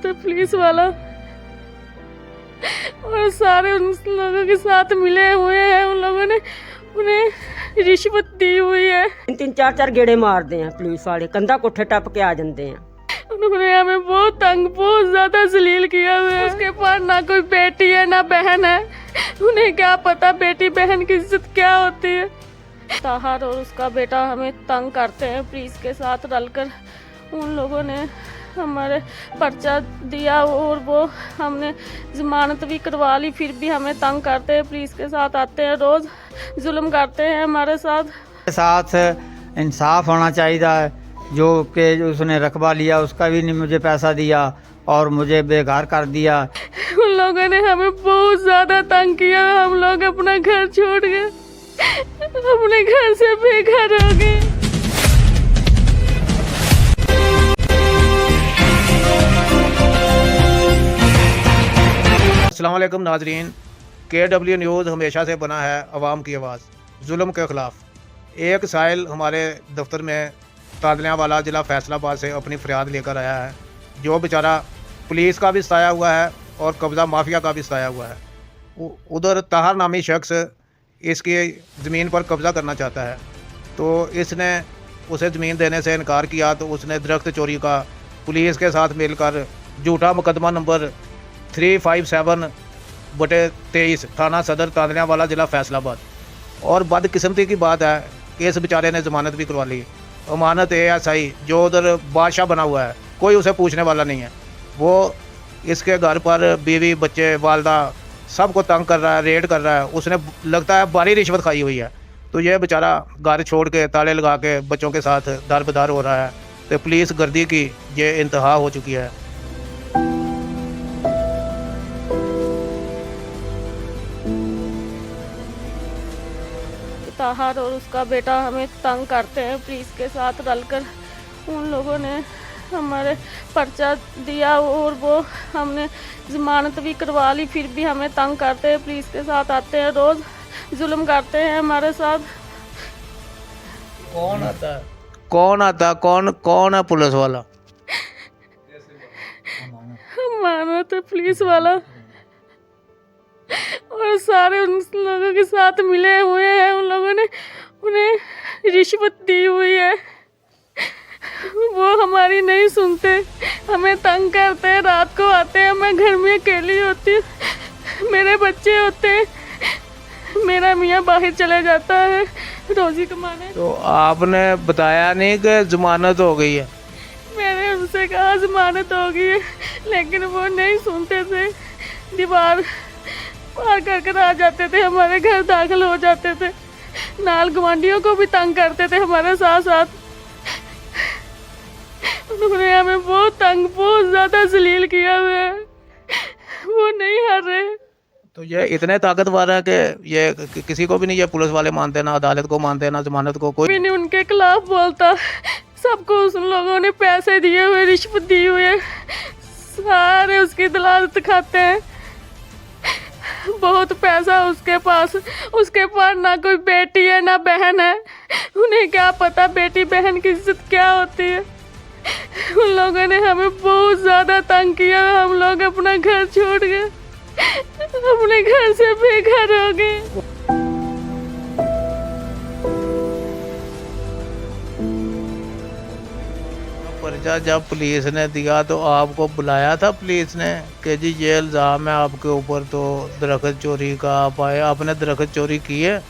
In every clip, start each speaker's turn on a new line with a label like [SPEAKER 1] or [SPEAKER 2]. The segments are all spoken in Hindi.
[SPEAKER 1] थे पुलिस वाला और सारे उन लोगों के साथ मिले हुए हैं। उन लोगों ने उन्हें रिश्वत दी हुई है।
[SPEAKER 2] 3-4 गेड़े मारते हैं पुलिस वाले, कंधा कोठे टप के आ जाते हैं।
[SPEAKER 1] उन्होंने हमें बहुत तंग, बहुत ज्यादा जलील किया हुआ है। उसके पास ना कोई बेटी है ना बहन है। उन्हें क्या पता बेटी बहन की इज्जत क्या होती है। ताहर और उसका बेटा हमें तंग करते हैं पुलिस के साथ रलकर। उन लोगों ने हमारे पर्चा दिया और वो हमने जमानत भी करवा ली, फिर भी हमें तंग करते हैं। पुलिस के साथ आते हैं, रोज़ जुल्म करते हैं हमारे साथ
[SPEAKER 3] इंसाफ होना चाहिए। जो कि उसने रकबा लिया उसका भी नहीं मुझे पैसा दिया और मुझे बेघर कर दिया।
[SPEAKER 1] उन लोगों ने हमें बहुत ज़्यादा तंग किया। हम लोग अपना घर छोड़ के अपने घर से बेघर हो गए।
[SPEAKER 4] अस्सलाम वालेकुम नाजरीन, KW न्यूज़ हमेशा से बना है अवाम की आवाज़ जुल्म के ख़िलाफ़। एक साइल हमारे दफ्तर में तादलियाँ वाला ज़िला फैसलाबाद से अपनी फ़रियाद लेकर आया है। जो बेचारा पुलिस का भी सताया हुआ है और कब्ज़ा माफिया का भी सताया हुआ है। उधर ताहर नामी शख्स इसकी ज़मीन पर कब्ज़ा करना चाहता है, तो इसने उसे ज़मीन देने से इनकार किया। तो उसने दरख्त चोरी का पुलिस के साथ मिलकर झूठा मुकदमा नंबर 357/23 थाना सदर तादलियाँ वाला ज़िला फैसलाबाद। और बदकिस्मती की बात है कि इस बेचारे ने ज़मानत भी करवा ली। अमानत ASI जो उधर बादशाह बना हुआ है, कोई उसे पूछने वाला नहीं है। वो इसके घर पर बीवी बच्चे वालदा सबको तंग कर रहा है, रेड कर रहा है। उसने लगता है भारी रिश्वत खाई हुई है। तो ये बेचारा घर छोड़ के ताले लगा के बच्चों के साथ दर बदर हो रहा है। तो पुलिस गर्दी की ये इंतहा हो चुकी है।
[SPEAKER 1] ताहर और उसका बेटा हमें तंग करते हैं पुलिस के साथ रलकर। उन लोगों ने हमारे पर्चा दिया और वो हमने जमानत भी करवा ली, फिर भी हमें तंग करते हैं। पुलिस के साथ आते हैं, रोज़ जुल्म करते हैं हमारे साथ।
[SPEAKER 4] कौन आता कौन है पुलिस वाला?
[SPEAKER 1] मानो तो पुलिस वाला और सारे उन लोगों के साथ मिले हुए हैं। उन लोगों ने उन्हें रिश्वत दी हुई है। वो हमारी नहीं सुनते, हमें तंग करते हैं। रात को आते हैं, मैं घर में अकेली होती हूँ, मेरे बच्चे होते हैं, मेरा मियाँ बाहर चले जाता है रोजी कमाने।
[SPEAKER 4] तो आपने बताया नहीं कि जमानत हो गई है?
[SPEAKER 1] मैंने उनसे कहा जमानत हो गई है, लेकिन वो नहीं सुनते थे। दीवार पार कर आ जाते थे, हमारे घर दाखिल हो जाते थे। नाल गुआंढियों को भी तंग करते थे हमारे साथ साथ। उन्होंने हमें बहुत तंग, बहुत ज़्यादा जलील किया हुआ है। वो नहीं हर रहे।
[SPEAKER 4] तो ये इतने ताकतवर है कि ये किसी को भी नहीं, ये पुलिस वाले मानते, ना अदालत को मानते, ना जमानत को। कोई
[SPEAKER 1] भी नहीं उनके खिलाफ बोलता। सबको उन लोगों ने पैसे दिए हुए, रिश्वत दी हुई है। सारे उसकी दलालत खाते हैं। बहुत पैसा उसके पास ना कोई बेटी है ना बहन है। उन्हें क्या पता बेटी बहन की इज्जत क्या होती है। उन लोगों ने हमें बहुत ज़्यादा तंग किया। हम लोग अपना घर छोड़ के अपने घर से बेघर हो गए।
[SPEAKER 4] पर्चा जब पुलिस ने दिया तो आपको बुलाया था पुलिस ने कि जी ये इल्ज़ाम है आपके ऊपर, तो दरख्त चोरी का आप आए, आपने दरख्त चोरी की है?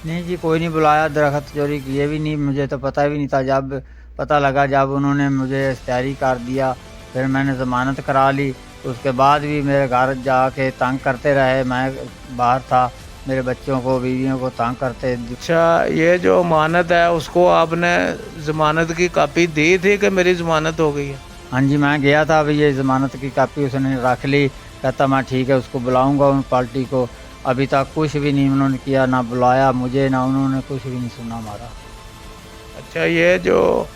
[SPEAKER 3] नहीं जी, कोई नहीं बुलाया, दरख्त चोरी किए भी नहीं, मुझे तो पता भी नहीं था। जब पता लगा, जब उन्होंने मुझे इख्तियारी कर दिया, फिर मैंने ज़मानत करा ली। उसके बाद भी मेरे घर जाके तंग करते रहे। मैं बाहर था, मेरे बच्चों को बीवियों को तंग करते।
[SPEAKER 4] अच्छा, ये जो अमानत है उसको आपने ज़मानत की कॉपी दी थी कि मेरी ज़मानत हो गई है?
[SPEAKER 3] हाँ जी, मैं गया था, अभी ये ज़मानत की कॉपी उसने रख ली। कहता मैं ठीक है, उसको बुलाऊंगा उन पार्टी को। अभी तक कुछ भी नहीं उन्होंने किया, ना बुलाया मुझे, ना उन्होंने कुछ भी नहीं सुना हमारा।
[SPEAKER 4] अच्छा, ये जो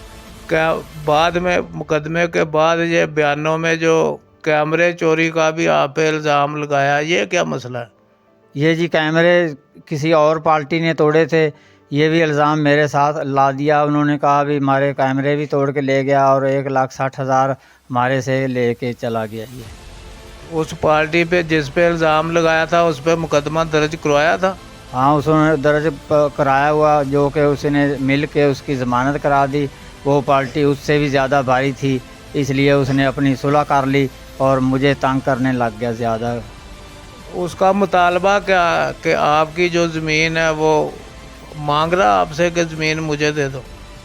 [SPEAKER 4] क्या बाद में मुकदमे के बाद ये बयानों में जो कैमरे चोरी का भी आप पे इल्ज़ाम लगाया, ये क्या मसला है?
[SPEAKER 3] ये जी कैमरे किसी और पार्टी ने तोड़े थे। ये भी इल्ज़ाम मेरे साथ ला दिया। उन्होंने कहा भी हमारे कैमरे भी तोड़ के ले गया और 1,60,000 हमारे से लेके चला गया। ये
[SPEAKER 4] उस पार्टी पे जिस पे इल्ज़ाम लगाया था उस पे मुकदमा दर्ज करवाया था?
[SPEAKER 3] हाँ, उसने दर्ज कराया हुआ, जो कि उसने मिल के उसकी ज़मानत करा दी। वो पार्टी उससे भी ज़्यादा भारी थी, इसलिए उसने अपनी सुलह कर ली और मुझे तंग करने लग गया ज़्यादा।
[SPEAKER 4] उसका मुतालबा क्या कि आपकी जो ज़मीन है वो मांग रहा आपसे कि ज़मीन मुझे दे दो?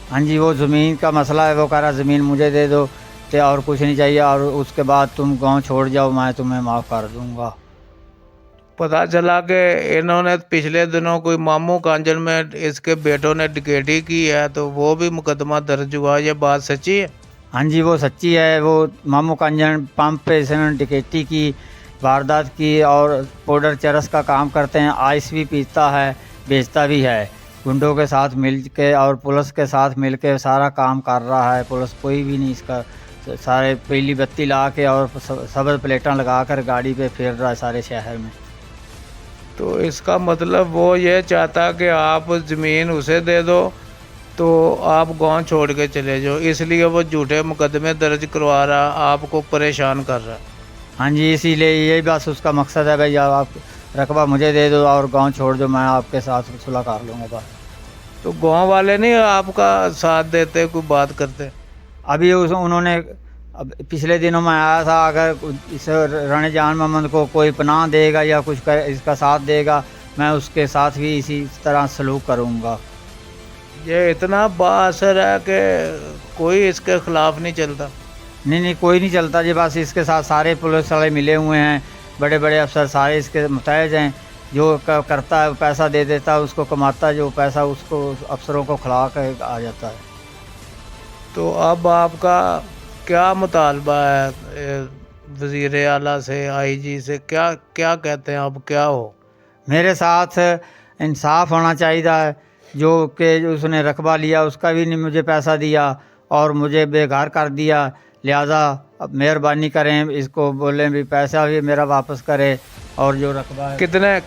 [SPEAKER 3] हाँ जी, वो ज़मीन का मसला है। वो कह रहा ज़मीन मुझे दे दो तो और कुछ नहीं चाहिए, और उसके बाद तुम गांव छोड़ जाओ, मैं तुम्हें माफ़ कर दूंगा।
[SPEAKER 4] पता चला कि इन्होंने पिछले दिनों कोई मामू कांजन में इसके बेटों ने डकैती की है, तो वो भी मुकदमा दर्ज हुआ। ये बात सच्ची है?
[SPEAKER 3] हाँ जी, वो सच्ची है। वो मामू कंजन पंप पे इसने डकैती की, वारदात की, और पाउडर चरस का काम करते हैं। आइस भी पीता है, बेचता भी है। गुंडों के साथ मिल के और पुलिस के साथ मिल के सारा काम कर रहा है। पुलिस कोई भी नहीं इसका, सारे पीली बत्ती ला के और सब्ज़ प्लेटां लगा कर गाड़ी पे फिर रहा है सारे शहर में।
[SPEAKER 4] तो इसका मतलब वो ये चाहता कि आप ज़मीन उसे दे दो तो आप गांव छोड़ के चले जाओ, इसलिए वो झूठे मुकदमे दर्ज करवा रहा, आपको परेशान कर रहा।
[SPEAKER 3] हाँ जी, इसीलिए यही बस उसका मकसद है, भाई आप रकबा मुझे दे दो और गांव छोड़ दो, मैं आपके साथ सुलह कर लूँगा बस।
[SPEAKER 4] तो गांव वाले नहीं आपका साथ देते, कोई बात करते?
[SPEAKER 3] अभी उन्होंने अब पिछले दिनों में आया था, अगर इस राणे जान मोहम्मद को कोई पनाह देगा या कुछ इसका साथ देगा, मैं उसके साथ भी इसी तरह सलूक करूँगा।
[SPEAKER 4] ये इतना बाअसर है कि कोई इसके ख़िलाफ़ नहीं चलता?
[SPEAKER 3] नहीं, कोई नहीं चलता जी। बस इसके साथ सारे पुलिस वाले मिले हुए हैं, बड़े बड़े अफसर सारे इसके मुतहज हैं। जो करता है पैसा दे देता है, उसको कमाता है जो पैसा, उसको अफसरों को खिला कर आ जाता है।
[SPEAKER 4] तो अब आपका क्या मुतालबा है वज़ीर आला से, आईजी से? क्या क्या कहते हैं आप, क्या हो?
[SPEAKER 3] मेरे साथ इंसाफ होना चाहिए। जो कि उसने रकबा लिया उसका भी नहीं मुझे पैसा दिया और मुझे बेघर कर दिया। लिहाजा अब मेहरबानी करें, इसको बोलें भी पैसा भी मेरा वापस करे, और जो रकबा है।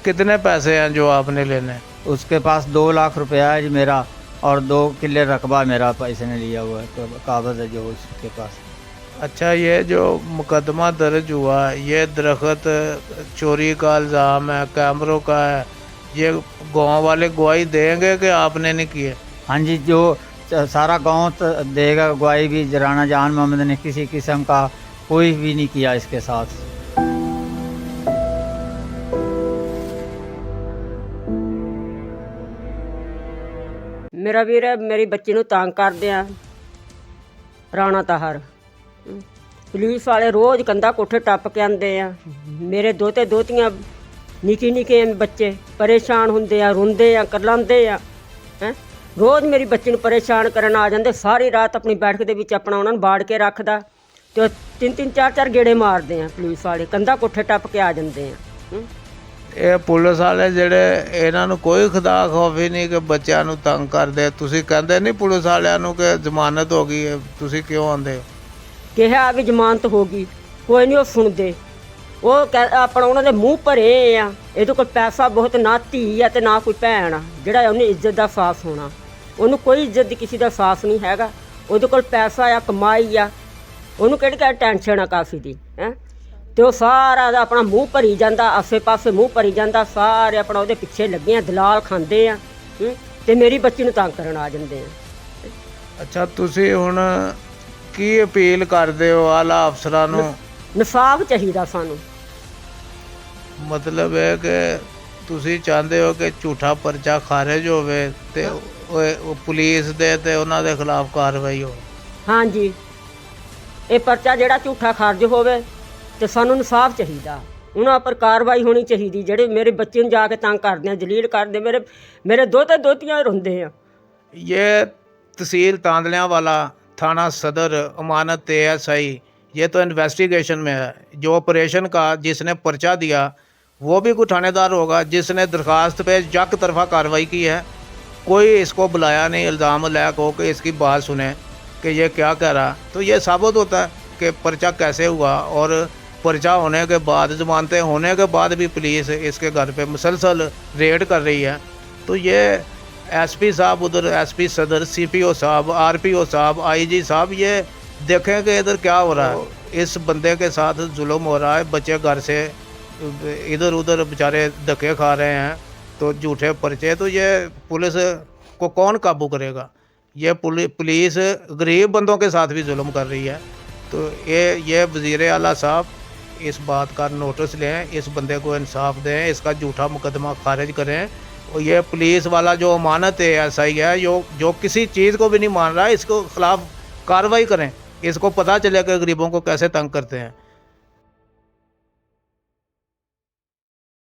[SPEAKER 4] कितने पैसे हैं जो आपने लेने?
[SPEAKER 3] उसके पास 2 लाख रुपया है जी मेरा, और 2 किले रकबा मेरा पैसे ने लिया हुआ है, तो कागज़ है जो उसके पास।
[SPEAKER 4] अच्छा, ये जो मुकदमा दर्ज हुआ, ये दरख्त चोरी का इल्ज़ाम है, कैमरों का है, ये गांव वाले गवाही देंगे कि आपने नहीं किए?
[SPEAKER 3] हाँ जी, जो सारा गांव देगा गवाही भी। राणा जान मोहम्मद ने किसी किस्म का कोई भी नहीं किया इसके साथ।
[SPEAKER 2] ਮੇਰਾ ਵੀਰ ਮੇਰੀ ਬੱਚੀ ਨੂੰ ਤੰਗ ਕਰਦੇ ਆ ਰਾਣਾ ਤਾਹਰ। ਪੁਲਿਸ ਵਾਲੇ ਰੋਜ਼ ਕੰਧਾ ਕੋਠੇ ਟੱਪ ਕੇ ਆਉਂਦੇ ਆ। ਮੇਰੇ ਦੋਤੇ ਦੋਤੀਆਂ ਨਿੱਕੇ ਨਿੱਕੇ ਬੱਚੇ ਪਰੇਸ਼ਾਨ ਹੁੰਦੇ ਆ, ਰੋਂਦੇ ਆ, ਕਰਲਾਉਂਦੇ ਆ। ਹੈਂ, ਰੋਜ਼ ਮੇਰੀ ਬੱਚੀ ਨੂੰ ਪਰੇਸ਼ਾਨ ਕਰਨ ਆ ਜਾਂਦੇ। ਸਾਰੀ ਰਾਤ ਆਪਣੀ ਬੈਠਕ ਦੇ ਵਿੱਚ ਆਪਣਾ ਉਹਨਾਂ ਨੂੰ ਬਾੜ ਕੇ ਰੱਖਦਾ ਤੇ 3-3 4-4 ਗੇੜੇ ਮਾਰਦੇ ਆ ਪੁਲਿਸ ਵਾਲੇ, ਕੰਧਾ ਕੋਠੇ ਟੱਪ ਕੇ ਆ ਜਾਂਦੇ ਆ।
[SPEAKER 4] ਇਹ ਪੁਲਿਸ ਵਾਲੇ ਜਿਹੜੇ, ਇਹਨਾਂ ਨੂੰ ਕੋਈ ਖੁਦਾ ਖੌਫ ਹੀ ਨਹੀਂ ਕਿ ਬੱਚਿਆਂ ਨੂੰ ਤੰਗ ਕਰਦੇ? ਤੁਸੀਂ ਕਹਿੰਦੇ ਨਹੀਂ ਪੁਲਿਸ ਵਾਲਿਆਂ ਨੂੰ ਕਿ ਜ਼ਮਾਨਤ ਹੋ ਗਈ ਹੈ, ਤੁਸੀਂ ਕਿਉਂ ਆਉਂਦੇ ਹੋ?
[SPEAKER 2] ਕਿਹਾ ਵੀ ਜ਼ਮਾਨਤ ਹੋ ਗਈ, ਕੋਈ ਨਹੀਂ ਉਹ ਸੁਣਦੇ। ਉਹ ਆਪਣਾ ਉਹਨਾਂ ਦੇ ਮੂੰਹ ਭਰੇ ਆ। ਇਹਦੇ ਕੋਲ ਪੈਸਾ ਬਹੁਤ, ਨਾ ਧੀ ਆ ਤੇ ਨਾ ਕੋਈ ਭੈਣ ਆ ਜਿਹੜਾ ਉਹਨੇ ਇੱਜ਼ਤ ਦਾ ਸਾਹਸ ਹੋਣਾ। ਉਹਨੂੰ ਕੋਈ ਇੱਜ਼ਤ ਦੀ ਕਿਸੇ ਦਾ ਸਾਹਸ ਨਹੀਂ ਹੈਗਾ। ਉਹਦੇ ਕੋਲ ਪੈਸਾ ਆ, ਕਮਾਈ ਆ, ਉਹਨੂੰ ਕਿਹੜੀ ਟੈਨਸ਼ਨ ਆ ਕਾਫੀ ਦੀ। ਹੈਂ, ਤੇ ਉਹ ਸਾਰਾ ਆਪਣਾ ਮੂੰਹ ਭਰੀ ਜਾਂਦਾ, ਆਸੇ ਪਾਸੇ ਮੂੰਹ ਭਰੀ ਜਾਂਦਾ। ਸਾਰੇ ਆਪਣਾ ਉਹਦੇ ਪਿੱਛੇ ਲੱਗੇ ਆ, ਦਲਾਲ ਖਾਂਦੇ ਆ ਤੇ ਮੇਰੀ ਬੱਚੀ ਨੂੰ ਤੰਗ ਕਰਨ ਆ ਜਾਂਦੇ ਆ।
[SPEAKER 4] ਅੱਛਾ, ਤੁਸੀਂ ਹੁਣ ਕੀ ਅਪੀਲ ਕਰਦੇ ਹੋ ਆਲਾ ਅਫਸਰਾਂ ਨੂੰ?
[SPEAKER 2] ਇਨਸਾਫ ਚਾਹੀਦਾ ਸਾਨੂੰ।
[SPEAKER 4] ਮਤਲਬ ਹੈ ਕਿ ਤੁਸੀਂ ਚਾਹੁੰਦੇ ਹੋ ਕਿ ਝੂਠਾ ਪਰਚਾ ਖਾਰਿਜ ਹੋਵੇ ਤੇ ਉਹ ਪੁਲਿਸ ਦੇ ਤੇ ਉਹਨਾਂ ਦੇ ਖਿਲਾਫ ਕਾਰਵਾਈ ਹੋਵੇ? ਹਾਂਜੀ,
[SPEAKER 2] ਇਹ ਪਰਚਾ ਜਿਹੜਾ ਝੂਠਾ ਖਾਰਜ ਹੋਵੇ ਤੇ ਸਾਨੂੰ ਇਨਸਾਫ ਚਾਹੀਦਾ। ਉਹਨਾਂ ਪਰ ਕਾਰਵਾਈ ਹੋਣੀ ਚਾਹੀਦੀ। ਜਿਹੜੇ ਮੇਰੇ ਬੱਚੇ ਨੂੰ ਜਾ ਕੇ ਤੰਗ ਕਰਦੇ ਆ, ਜਲੀਲ ਕਰਦੇ, ਮੇਰੇ ਦੋਤੇ ਦੋਤੀਆਂ ਰੋਂਦੇ ਆ।
[SPEAKER 4] ये तहसील तांदलियाँ वाला थाना सदर अमानत ASI, ये तो इन्वेस्टिगेशन में है। जो ऑपरेशन का जिसने पर्चा दिया वो भी कोई थानेदार होगा जिसने दरख्वास्त पे जक तरफा कार्रवाई की है। कोई इसको बुलाया नहीं, इल्ज़ाम लैक हो कि इसकी बात सुने कि ये क्या कह रहा। तो ये साबित होता है कि पर्चा कैसे हुआ, और पर्चा होने के बाद, ज़मानतें होने के बाद भी पुलिस इसके घर पे मुसलसल रेड कर रही है। तो ये एसपी साहब, उधर एसपी सदर, सीपीओ साहब, आरपीओ साहब, आईजी साहब, ये देखें कि इधर क्या हो रहा है। इस बंदे के साथ जुल्म हो रहा है, बच्चे घर से इधर उधर बेचारे धक्के खा रहे हैं, तो झूठे पर्चे। तो ये पुलिस को कौन काबू करेगा? ये पुलिस गरीब बंदों के साथ भी जुल्म कर रही है। तो ये वज़ीर आला साहब इस बात का नोटिस लें, इस बंदे को इंसाफ दें, इसका झूठा मुकदमा खारिज करें। और ये पुलिस वाला जो अमानत है एसआई है, जो किसी चीज़ को भी नहीं मान रहा है, इसको खिलाफ कार्रवाई करें। इसको पता चले कि गरीबों को कैसे तंग करते हैं।